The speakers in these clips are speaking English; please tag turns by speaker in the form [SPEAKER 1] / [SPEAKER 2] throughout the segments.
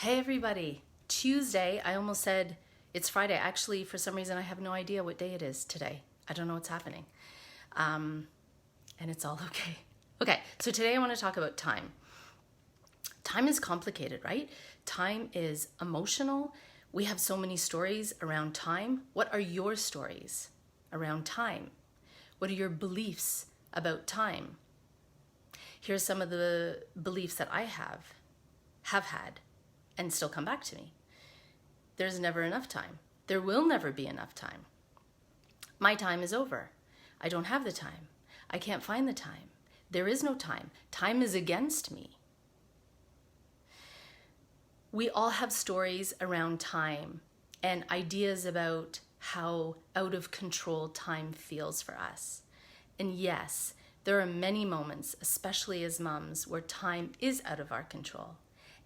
[SPEAKER 1] Hey everybody, Tuesday. I almost said it's Friday. Actually, for some reason, I have no idea what day it is today. I don't know what's happening. And it's all okay. Okay, so today I want to talk about time. Time is complicated, right? Time is emotional. We have so many stories around time. What are your stories around time? What are your beliefs about time? Here's some of the beliefs that I have had, and still come back to me. There's never enough time. There will never be enough time. My time is over. I don't have the time. I can't find the time. There is no time. Time is against me. We all have stories around time and ideas about how out of control time feels for us. And yes, there are many moments, especially as moms, where time is out of our control.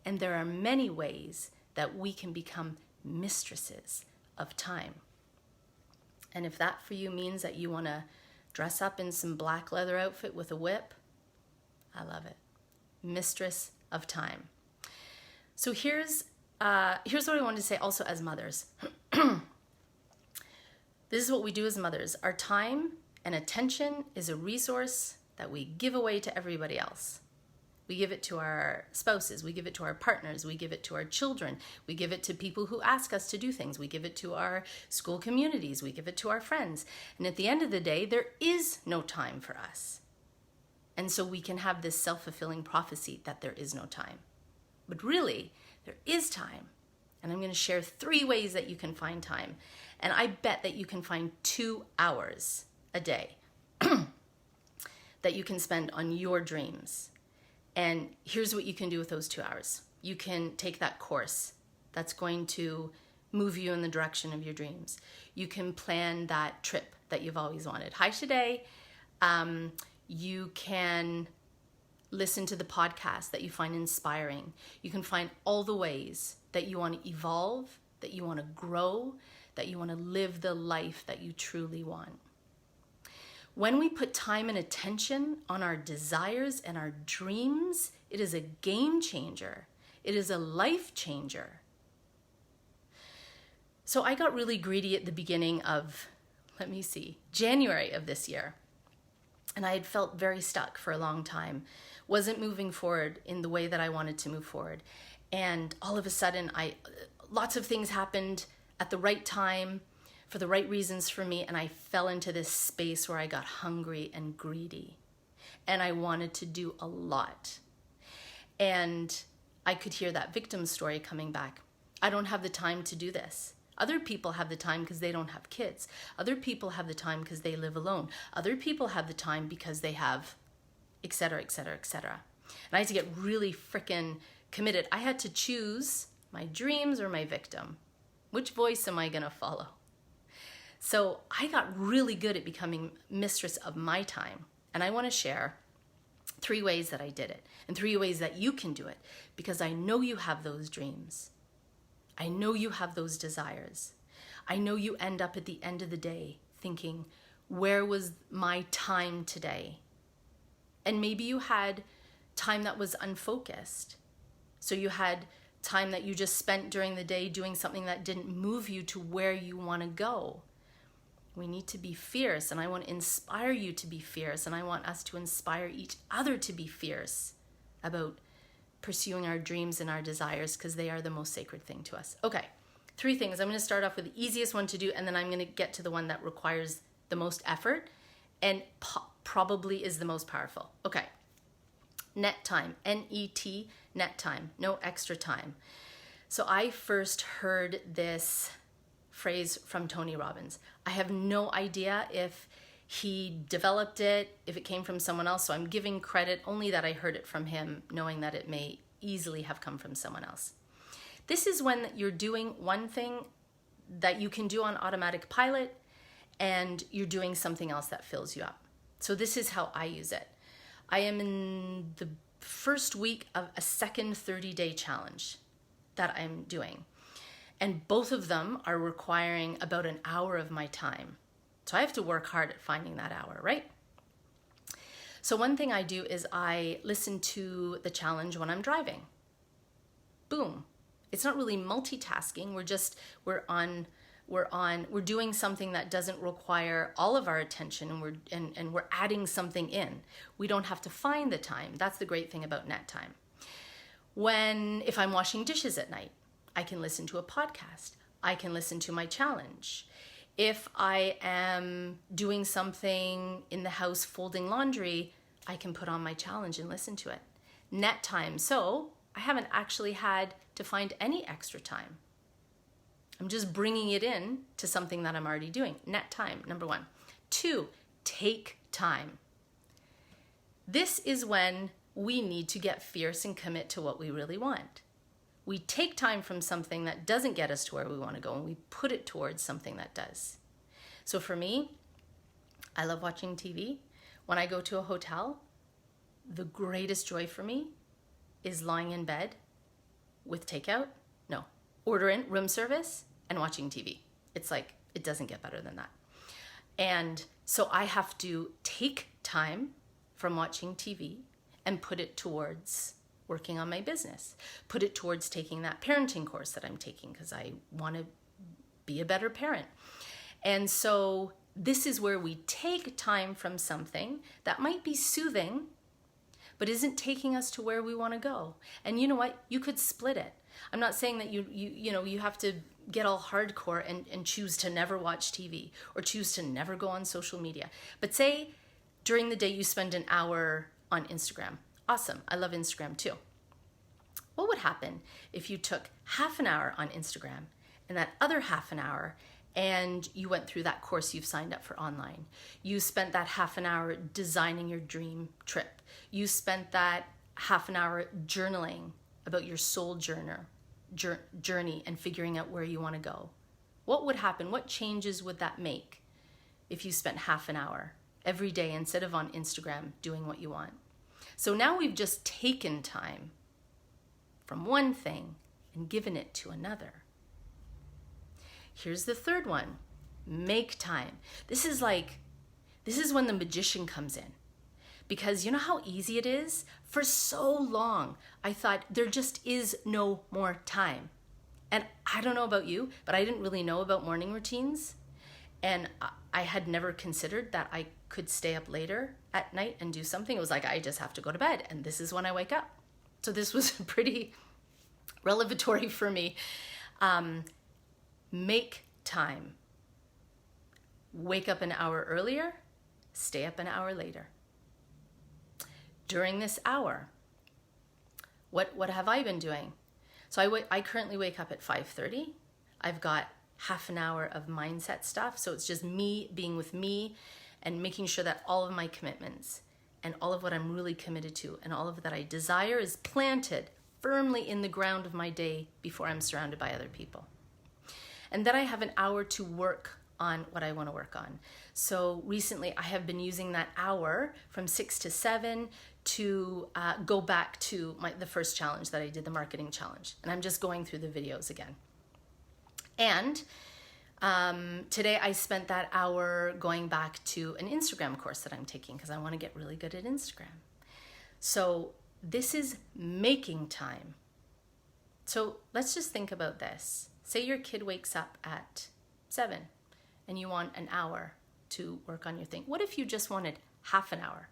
[SPEAKER 1] And there are many ways that we can become mistresses of time. And if that for you means that you want to dress up in some black leather outfit with a whip, I love it. Mistress of time. So here's what I wanted to say also as mothers. This is what we do as mothers. Our time and attention is a resource that we give away to everybody else. We give it to our spouses, we give it to our partners, we give it to our children, we give it to people who ask us to do things, we give it to our school communities, we give it to our friends. And at the end of the day, there is no time for us. And so we can have this self-fulfilling prophecy that there is no time. But really, there is time. And I'm going to share 3 ways that you can find time. And I bet that you can find 2 hours a day that you can spend on your dreams. And here's what you can do with those 2 hours. You can take that course that's going to move you in the direction of your dreams. You can plan that trip that you've always wanted. Hi, today. You can listen to the podcast that you find inspiring. You can find all the ways that you want to evolve, that you want to grow, that you want to live the life that you truly want. When we put time and attention on our desires and our dreams, it is a game changer. It is a life changer. So I got really greedy at the beginning of, January of this year. And I had felt very stuck for a long time. Wasn't moving forward in the way that I wanted to move forward. And all of a sudden, lots of things happened at the right time, for the right reasons for me, and I fell into this space where I got hungry and greedy. And I wanted to do a lot. And I could hear that victim story coming back. I don't have the time to do this. Other people have the time because they don't have kids. Other people have the time because they live alone. Other people have the time because they have, et cetera, et cetera, et cetera. And I had to get really freaking committed. I had to choose my dreams or my victim. Which voice am I going to follow? So I got really good at becoming mistress of my time. And I want to share 3 ways that I did it and 3 ways that you can do it, because I know you have those dreams. I know you have those desires. I know you end up at the end of the day thinking, where was my time today? And maybe you had time that was unfocused. So you had time that you just spent during the day doing something that didn't move you to where you want to go. We need to be fierce, and I want to inspire you to be fierce, and I want us to inspire each other to be fierce about pursuing our dreams and our desires, because they are the most sacred thing to us. Okay, 3 things. I'm going to start off with the easiest one to do, and then I'm going to get to the one that requires the most effort and probably is the most powerful. Okay, net time, N-E-T, net time, no extra time. So I first heard this phrase from Tony Robbins. I have no idea if he developed it, if it came from someone else, so I'm giving credit only that I heard it from him, knowing that it may easily have come from someone else. This is when you're doing one thing that you can do on automatic pilot and you're doing something else that fills you up. So this is how I use it. I am in the first week of a second 30-day challenge that I'm doing. And both of them are requiring about an hour of my time. So I have to work hard at finding that hour, right? So one thing I do is I listen to the challenge when I'm driving. Boom. It's not really multitasking. We're doing something that doesn't require all of our attention, and we're adding something in. We don't have to find the time. That's the great thing about net time. If I'm washing dishes at night, I can listen to a podcast. I can listen to my challenge. If I am doing something in the house, folding laundry, I can put on my challenge and listen to it. Net time. So I haven't actually had to find any extra time. I'm just bringing it in to something that I'm already doing. Net time, number 1. 2, take time. This is when we need to get fierce and commit to what we really want. We take time from something that doesn't get us to where we want to go, and we put it towards something that does. So for me, I love watching TV. When I go to a hotel, the greatest joy for me is lying in bed with order in room service and watching TV. It's like, it doesn't get better than that. And so I have to take time from watching TV and put it towards working on my business, put it towards taking that parenting course that I'm taking because I want to be a better parent. And so this is where we take time from something that might be soothing, but isn't taking us to where we want to go. And you know what? You could split it. I'm not saying that you have to get all hardcore and choose to never watch TV or choose to never go on social media. But say during the day you spend an hour on Instagram. Awesome. I love Instagram too. What would happen if you took half an hour on Instagram and that other half an hour and you went through that course you've signed up for online? You spent that half an hour designing your dream trip. You spent that half an hour journaling about your soul journey and figuring out where you want to go. What would happen? What changes would that make if you spent half an hour every day instead of on Instagram doing what you want? So now we've just taken time from one thing and given it to another. Here's the third one. Make time. This is when the magician comes in. Because you know how easy it is? For so long, I thought there just is no more time. And I don't know about you, but I didn't really know about morning routines. And I had never considered that I could stay up later at night and do something. It was like, I just have to go to bed, and this is when I wake up. So this was pretty revelatory for me. Make time. Wake up an hour earlier, stay up an hour later. During this hour, what have I been doing? So I currently wake up at 5:30. I've got half an hour of mindset stuff. So it's just me being with me and making sure that all of my commitments and all of what I'm really committed to and all of that I desire is planted firmly in the ground of my day before I'm surrounded by other people. And then I have an hour to work on what I want to work on. So recently I have been using that hour from 6 to 7 to go back to the first challenge that I did, the marketing challenge. And I'm just going through the videos again. And today I spent that hour going back to an Instagram course that I'm taking because I want to get really good at Instagram. So this is making time. So let's just think about this. Say your kid wakes up at 7 and you want an hour to work on your thing. What if you just wanted half an hour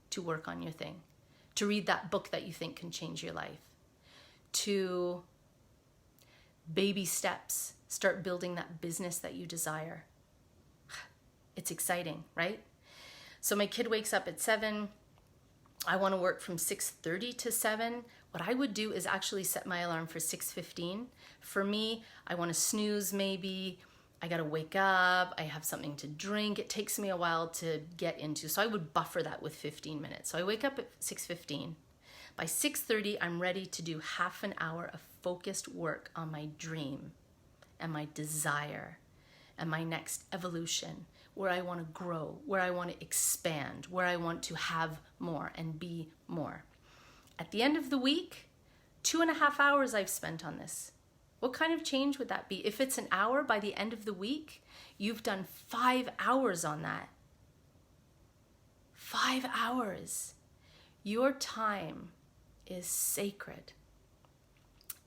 [SPEAKER 1] to work on your thing, to read that book that you think can change your life, to baby steps, start building that business that you desire? It's exciting, right? So my kid wakes up at 7. I want to work from 6:30 to 7. What I would do is actually set my alarm for 6:15. For me, I want to snooze maybe. I got to wake up. I have something to drink. It takes me a while to get into. So I would buffer that with 15 minutes. So I wake up at 6:15. By 6:30, I'm ready to do half an hour of focused work on my dream and my desire and my next evolution, where I want to grow, where I want to expand, where I want to have more and be more. At the end of the week, 2.5 hours I've spent on this. What kind of change would that be? If it's an hour, by the end of the week, you've done 5 hours on that. 5 hours. Your time is sacred.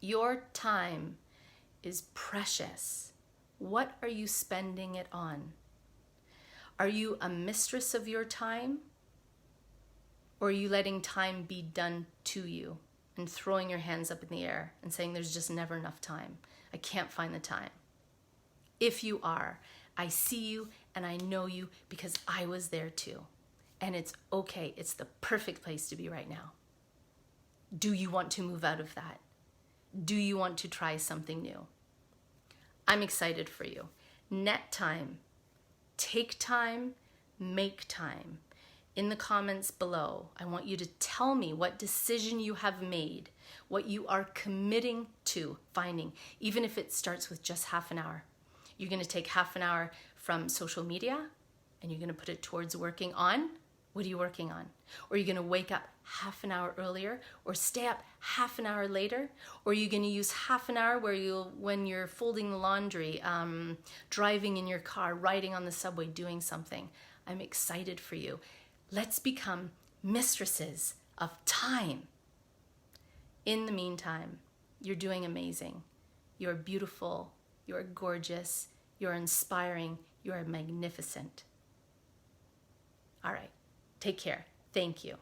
[SPEAKER 1] Your time is precious. What are you spending it on? Are you a mistress of your time? Or are you letting time be done to you and throwing your hands up in the air and saying there's just never enough time? I can't find the time. If you are, I see you and I know you because I was there too. And it's okay. It's the perfect place to be right now. Do you want to move out of that? Do you want to try something new? I'm excited for you. Net time. Take time, make time. In the comments below, I want you to tell me what decision you have made, what you are committing to finding, even if it starts with just half an hour. You're going to take half an hour from social media and you're going to put it towards working on. What are you working on? Or are you going to wake up half an hour earlier or stay up half an hour later? Or are you going to use half an hour when you're folding the laundry, driving in your car, riding on the subway, doing something? I'm excited for you. Let's become mistresses of time. In the meantime, you're doing amazing. You're beautiful. You're gorgeous. You're inspiring. You're magnificent. All right. Take care. Thank you.